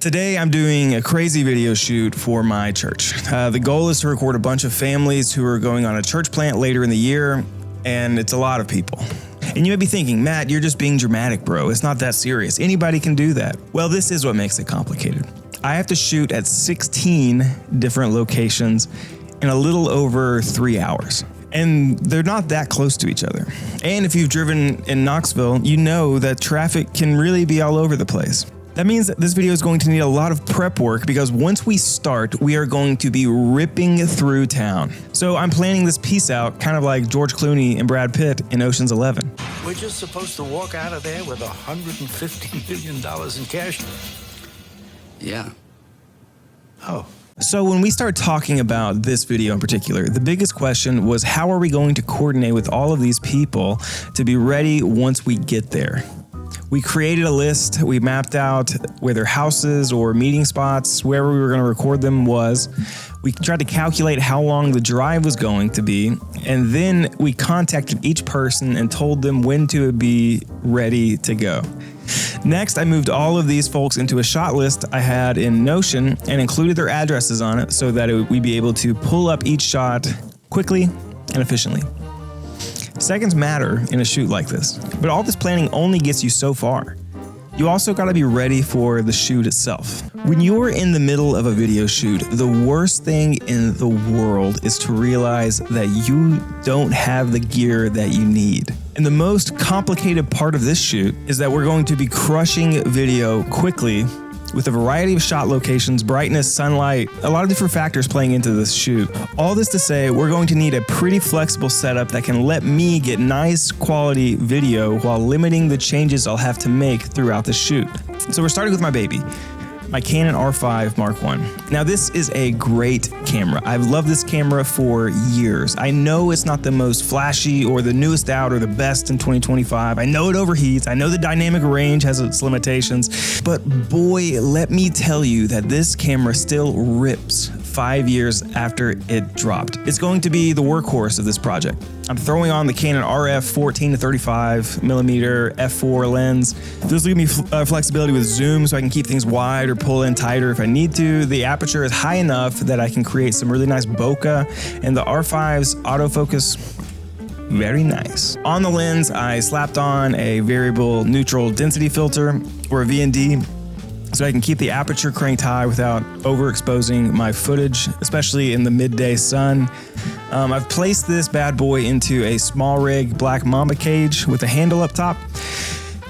Today I'm doing a crazy video shoot for my church. The goal is to record a bunch of families who are going on a church plant later in the year, and it's a lot of people. And you may be thinking, Matt, you're just being dramatic, bro. It's not that serious. Anybody can do that. Well, this is what makes it complicated. I have to shoot at 16 different locations in a little over 3 hours. And they're not that close to each other. And if you've driven in Knoxville, you know that traffic can really be all over the place. That means that this video is going to need a lot of prep work because once we start, we are going to be ripping through town. So I'm planning this piece out kind of like George Clooney and Brad Pitt in Ocean's 11. We're just supposed to walk out of there with $150 million in cash. Yeah. Oh. So when we start talking about this video in particular, the biggest question was how are we going to coordinate with all of these people to be ready once we get there? We created a list, we mapped out where their houses or meeting spots, wherever we were going to record them was. We tried to calculate how long the drive was going to be, and then we contacted each person and told them when to be ready to go. Next, I moved all of these folks into a shot list I had in Notion and included their addresses on it so that we'd be able to pull up each shot quickly and efficiently. Seconds matter in a shoot like this, but all this planning only gets you so far. You also gotta be ready for the shoot itself. When you're in the middle of a video shoot, the worst thing in the world is to realize that you don't have the gear that you need. And the most complicated part of this shoot is that we're going to be crushing video quickly with a variety of shot locations, brightness, sunlight, a lot of different factors playing into this shoot. All this to say, we're going to need a pretty flexible setup that can let me get nice quality video while limiting the changes I'll have to make throughout the shoot. So we're starting with my baby, my Canon R5 Mark I. Now this is a great camera. I've loved this camera for years. I know it's not the most flashy or the newest out or the best in 2025. I know it overheats. I know the dynamic range has its limitations, but boy, let me tell you that this camera still rips 5 years after it dropped. It's going to be the workhorse of this project. I'm throwing on the Canon RF 14 to 35 millimeter f4 lens. This will give me flexibility with zoom so I can keep things wide or pull in tighter if I need to. The aperture is high enough that I can create some really nice bokeh, and the R5's autofocus, very nice. On the lens, I slapped on a variable neutral density filter, or a VND, so I can keep the aperture cranked high without overexposing my footage, especially in the midday sun. I've placed this bad boy into a small rig Black Mamba cage with a handle up top.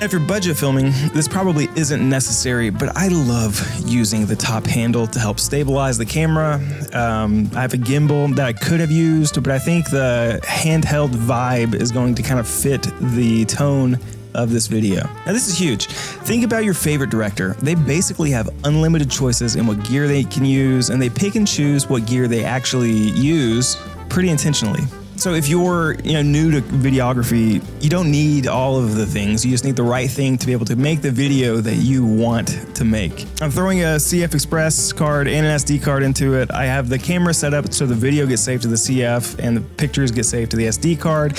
If you're budget filming, this probably isn't necessary, but I love using the top handle to help stabilize the camera. I have a gimbal that I could have used, but I think the handheld vibe is going to kind of fit the tone of this video. Now this is huge. Think about your favorite director. They basically have unlimited choices in what gear they can use, and they pick and choose what gear they actually use pretty intentionally. So if you're new to videography, you don't need all of the things. You just need the right thing to be able to make the video that you want to make. I'm throwing a CF Express card and an SD card into it. I have the camera set up so the video gets saved to the CF and the pictures get saved to the SD card.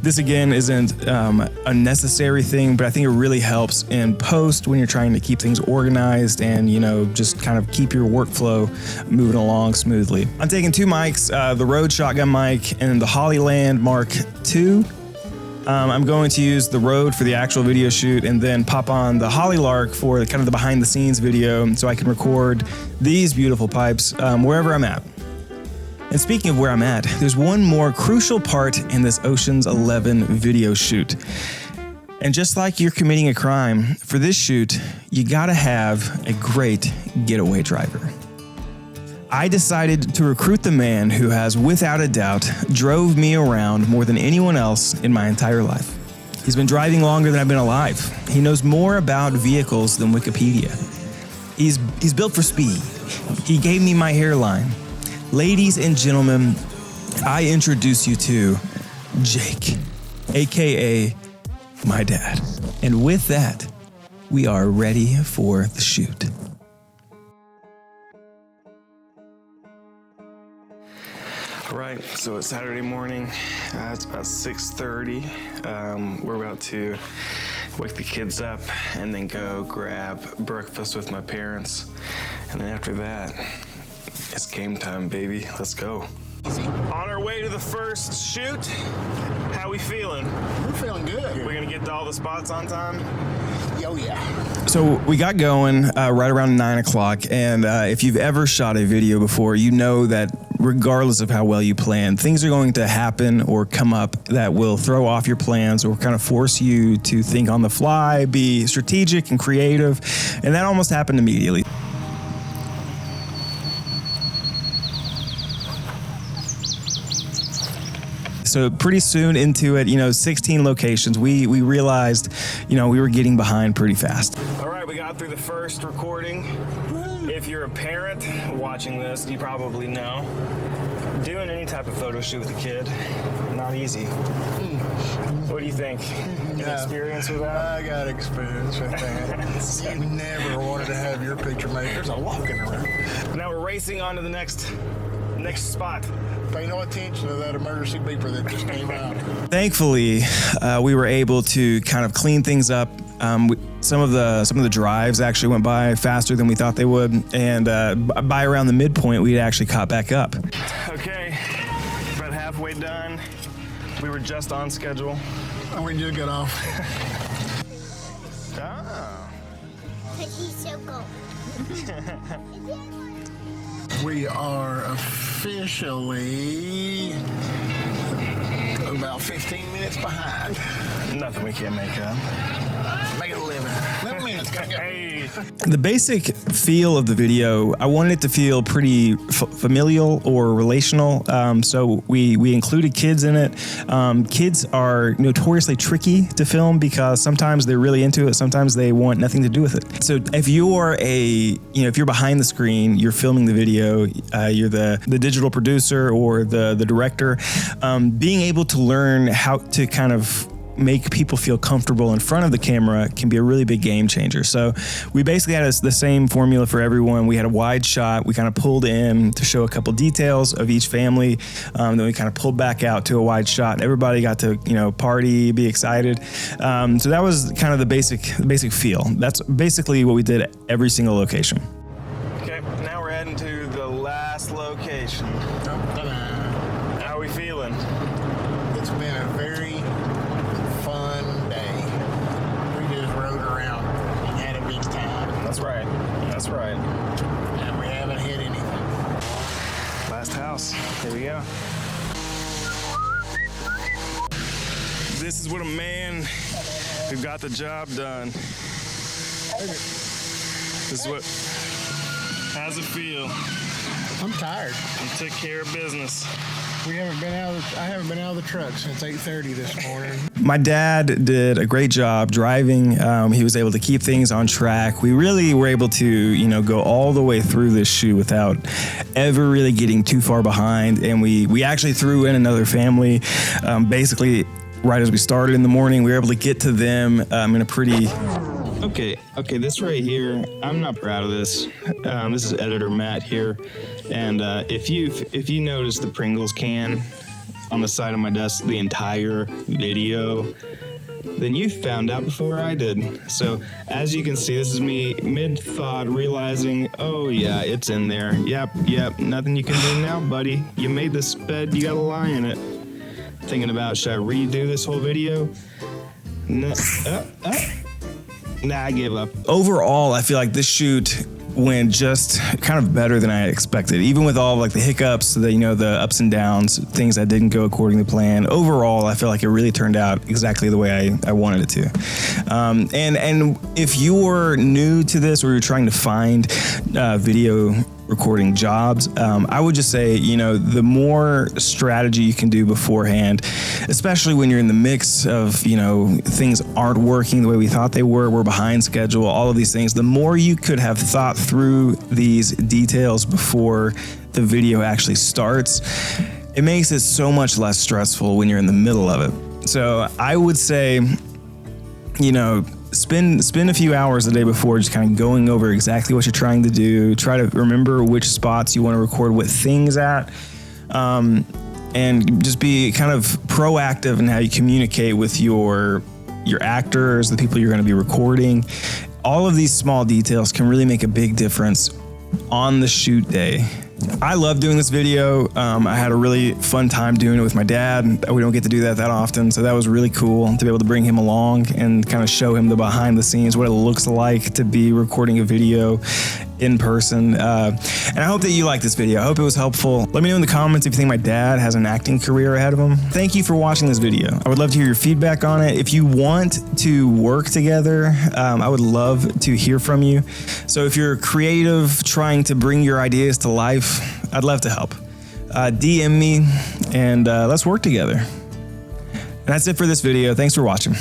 This again isn't a necessary thing, but I think it really helps in post when you're trying to keep things organized and just kind of keep your workflow moving along smoothly. I'm taking two mics, the Rode shotgun mic and the Hollyland Mark II. I'm going to use the Rode for the actual video shoot and then pop on the Hollylark for kind of the behind the scenes video so I can record these beautiful pipes wherever I'm at. And speaking of where I'm at, there's one more crucial part in this Ocean's 11 video shoot. And just like you're committing a crime, for this shoot, you gotta have a great getaway driver. I decided to recruit the man who has, without a doubt, drove me around more than anyone else in my entire life. He's been driving longer than I've been alive. He knows more about vehicles than Wikipedia. He's built for speed. He gave me my hairline. Ladies and gentlemen, I introduce you to Jake, AKA my dad. And with that, we are ready for the shoot. All right, so it's Saturday morning. It's about 6:30. We're about to wake the kids up, and then go grab breakfast with my parents. And then after that, it's game time, baby. Let's go. On our way to the first shoot. How we feeling? We're feeling good. We're gonna get to all the spots on time? Oh, yeah. So we got going right around 9 o'clock, and if you've ever shot a video before, you know that regardless of how well you plan, things are going to happen or come up that will throw off your plans or kind of force you to think on the fly, be strategic and creative, and that almost happened immediately. So pretty soon into it, 16 locations, we realized, we were getting behind pretty fast. All right, we got through the first recording. If you're a parent watching this, you probably know. Doing any type of photo shoot with a kid, not easy. What do you think? Experience with that? I got experience with that. You never wanted to have your picture made. There's a walking around. Now we're racing on to the next spot. Pay no attention to that emergency beeper that just came out. Thankfully, we were able to kind of clean things up. Some of the drives actually went by faster than we thought they would, and by around the midpoint, we actually caught back up. Okay, about halfway done. We were just on schedule. And we just got off. Oh. Because he's so cool. We are officially about 15 minutes behind. Nothing we can't make up. Make it 11 minutes. Hey. The basic feel of the video, I wanted it to feel pretty familial or relational. So we included kids in it. Kids are notoriously tricky to film because sometimes they're really into it. Sometimes they want nothing to do with it. So if you're if you're behind the screen, you're filming the video, you're the digital producer or the director, being able to learn how to kind of make people feel comfortable in front of the camera can be a really big game changer. So we basically had the same formula for everyone. We had a wide shot. We kind of pulled in to show a couple details of each family. Then we kind of pulled back out to a wide shot. Everybody got to, party, be excited. So that was kind of the basic feel. That's basically what we did at every single location. Okay, now we're heading to the last location. How are we feeling? It's been a very fun day. We just rode around and had a big time. That's right. And we haven't hit anything. Last house. Here we go. This is what a man who got the job done. This is what. How's it feel? I'm tired. You took care of business. I haven't been out of the truck since 8:30 this morning. My dad did a great job driving. He was able to keep things on track. We really were able to, go all the way through this shoot without ever really getting too far behind. And we actually threw in another family, basically right as we started in the morning. We were able to get to them in a pretty... Okay, this right here, I'm not proud of this. This is editor Matt here, and if you notice the Pringles can on the side of my desk the entire video, then you found out before I did. So as you can see, this is me mid-thought realizing, oh yeah, it's in there. Yep, nothing you can do now, buddy. You made this bed, you got a lie in it. Thinking about, should I redo this whole video? No, Nah, I gave up. Overall, I feel like this shoot went just kind of better than I expected. Even with all the hiccups, the ups and downs, things that didn't go according to plan. Overall, I feel like it really turned out exactly the way I wanted it to. And if you're new to this or you're trying to find video recording jobs, I would just say, the more strategy you can do beforehand, especially when you're in the mix of, things aren't working the way we thought they were, we're behind schedule, all of these things, the more you could have thought through these details before the video actually starts, it makes it so much less stressful when you're in the middle of it. So I would say, spend a few hours the day before just kind of going over exactly what you're trying to do. Try to remember which spots you want to record what things at. And just be kind of proactive in how you communicate with your your actors, the people you're going to be recording. All of these small details can really make a big difference on the shoot day. I love doing this video. I had a really fun time doing it with my dad. We don't get to do that often, so that was really cool to be able to bring him along and kind of show him the behind the scenes, what it looks like to be recording a video in person. And I hope that you like this video. I hope it was helpful. Let me know in the comments if you think my dad has an acting career ahead of him. Thank you for watching this video. I would love to hear your feedback on it. If you want to work together, I would love to hear from you. So if you're creative, trying to bring your ideas to life, I'd love to help. DM me and let's work together. And that's it for this video. Thanks for watching.